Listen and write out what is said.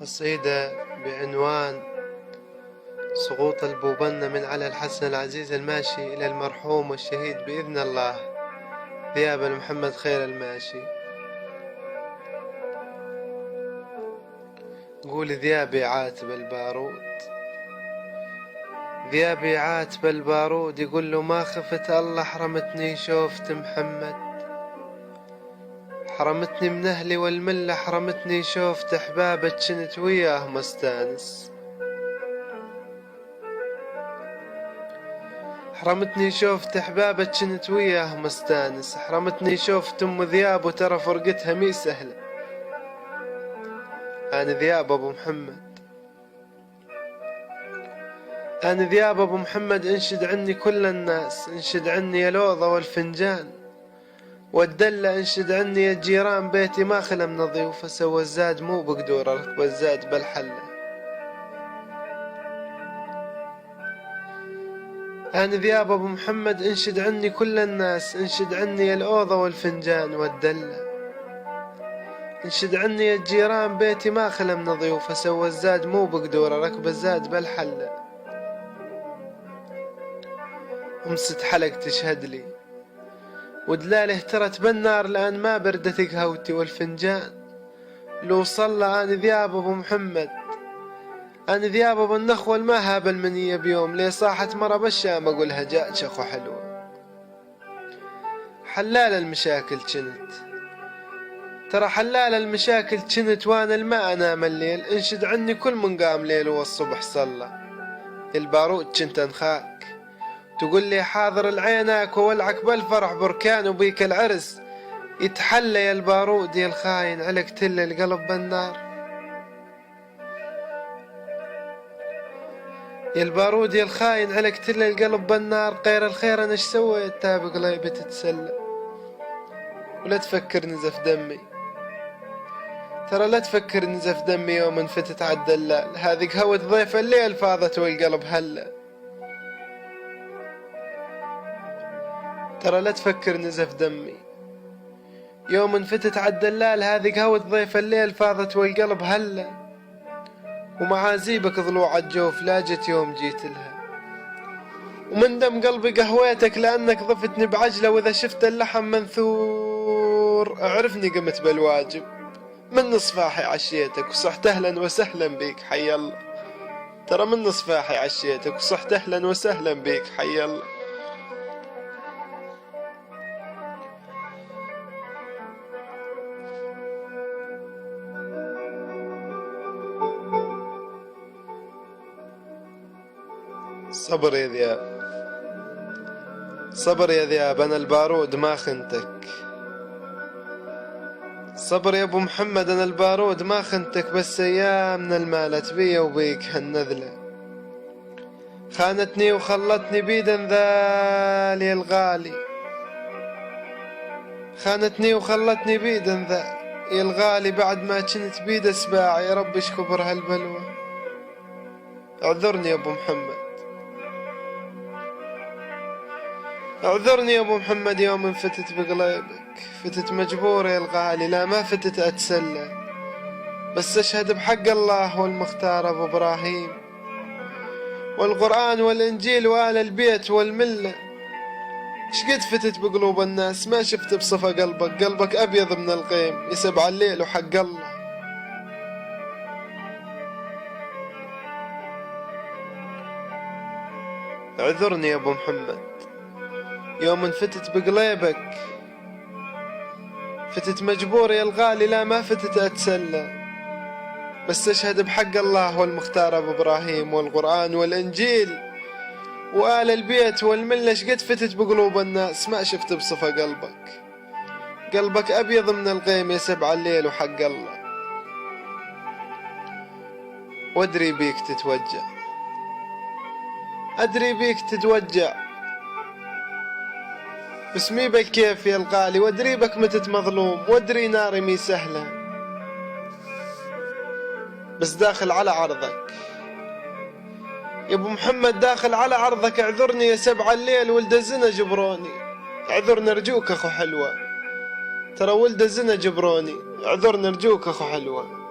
قصيدة بعنوان سقوط البوبنة من على الحسن العزيز الماشي إلى المرحوم والشهيد بإذن الله ذياب محمد خير الماشي. قول ذيابي عاتب البارود، ذيابي عاتب البارود، يقول له ما خفت الله حرمتني شوفت محمد، حرمتني من أهلي والملة، حرمتني شوفت أحبابك كنت وياه مستانس، حرمتني شوفت أحبابك كنت وياه مستانس، حرمتني شوفت أم ذياب وترى فرقتها مي سهلة. أنا ذياب أبو محمد، أنا ذياب أبو محمد، انشد عني كل الناس، انشد عني يا لوضة والفنجان والدلة، انشد عني يا جيران، بيتي ما خلا من ضيوف، سوى الزاد مو بقدور ركب الزاد بالحلة. أنا ذياب أبو محمد، انشد عني كل الناس، انشد عني يا الأوضة والفنجان والدلة، انشد عني يا الجيران، بيتي ما خلا من ضيوف، سوى الزاد مو بقدور ركب الزاد بالحلة. أمست حلق تشهد لي ودلاله ترت بالنار، لأن ما بردت قهوتي والفنجان لو صلى. أنا ذياب أبو محمد، أنا ذياب أبو النخوة ما هاب المنية بيوم، لي صاحت مرة بالشام أقولها جاءت شخو حلوة. حلال المشاكل كنت، ترى حلال المشاكل كنت، وانا الماء انام الليل، انشد عني كل من قام ليل والصبح صلى. البارود كنت انخاك تقول لي حاضر العيناك، وولعك بالفرح بركان وبيك العرس يتحلى. يا البارود يا الخاين عليك تل القلب بالنار، يا البارود يا الخاين عليك تل القلب بالنار. غير الخير انا ايش سويت تاب قليبي تتسلى، ولا تفكر نزف دمي، ترى لا تفكر نزف دمي يوم انفتت عالدلال، هذه قهوة ضيف الليل فاضت والقلب هلا. ترى لا تفكر نزف دمي يوم انفتت عالدلال، هذه قهوة ضيف الليل فاضت والقلب هلا. ومعازيبك ضلوع الجوف لا جت يوم جيت لها، ومن دم قلبي قهويتك لأنك ضفتني بعجلة، وإذا شفت اللحم منثور اعرفني قمت بالواجب. من صفاحي عشيتك وصحت أهلا وسهلا بيك حي الله، ترى من صفاحي عشيتك وصحت أهلا وسهلا بيك حي الله. صبر يا ذياب، صبر يا ذياب، أنا البارود ما خنتك. صبر يا ابو محمد، انا البارود ما خنتك، بس ايامنا المالت بي وبيك هالنذلة، خانتني وخلتني بيدا ذالي الغالي، خانتني وخلتني بيدا ذالي الغالي، بعد ما كنت بيد اسباع. يا رب ايش كبر هالبلوى، اعذرني يا ابو محمد، اعذرني يا ابو محمد يوم انفتت بقليبك، فتت مجبور يا الغالي، لا ما فتت اتسلى، بس اشهد بحق الله والمختار ابو ابراهيم والقرآن والانجيل وآل البيت والملة. شقد فتت بقلوب الناس ما شفت بصفى قلبك، قلبك ابيض من الغيم يسبع الليل وحق الله. اعذرني يا ابو محمد يوم انفتت بقليبك، فتت مجبور يا الغالي، لا ما فتت اتسلى، بس اشهد بحق الله والمختار ابو ابراهيم والقرآن والانجيل وآل البيت والملة. شقد فتت بقلوب الناس ما شفت بصفى قلبك، قلبك ابيض من الغيم يسبع الليل وحق الله. وادري بيك تتوجع، ادري بيك تتوجع، بس مي بالكيف يا الغالي، وادري بك متت مظلوم، وادري ناري مي سهلة، بس داخل على عرضك يا ابو محمد، داخل على عرضك. اعذرني يا سبع الليل ولد الزنا جبروني، اعذرني ارجوك اخو حلوة، ترى ولد الزنا جبروني، اعذرني ارجوك اخو حلوة.